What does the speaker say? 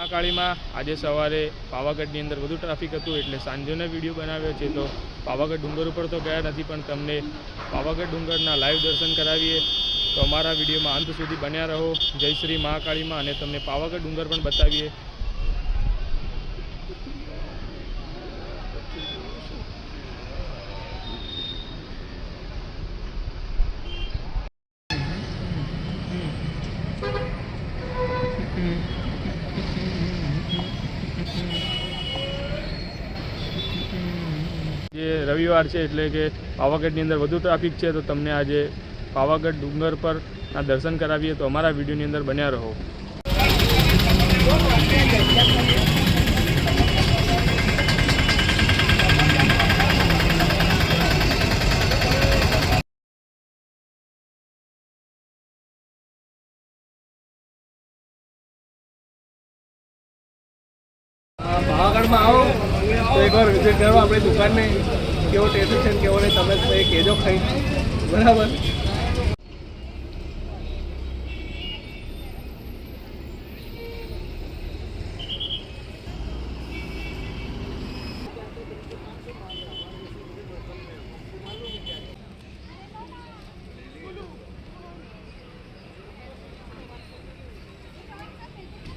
મહાકાળીમાં આજે સવારે પાવાગઢની અંદર વધુ ટ્રાફિક હતું એટલે સાંજનો વિડીયો બનાવ્યો છે. તો પાવાગઢ ડુંગર ઉપર તો ગયા નથી પણ તમને પાવાગઢ ડુંગરના લાઈવ દર્શન કરાવીએ. તો અમારા વિડીયોમાં અંત સુધી બન્યા રહો. જય શ્રી મહાકાળીમાં અને તમને પાવાગઢ ડુંગર પણ બતાવીએ. જે રવિવાર છે એટલે કે પાવાગઢની અંદર વધુ ટ્રાફિક છે. તો તમને આજે પાવાગઢ ડુંગર પર દર્શન કરાવીએ. તો અમારા વિડીયોની અંદર બન્યા રહો. પાવાગઢમાં આવો તો એકવાર વિઝિટ કરો આપણી દુકાનને. કેવો ટેસ્ટ છે કેવો નહીં તમે કહેજો ખાઈ બરાબર.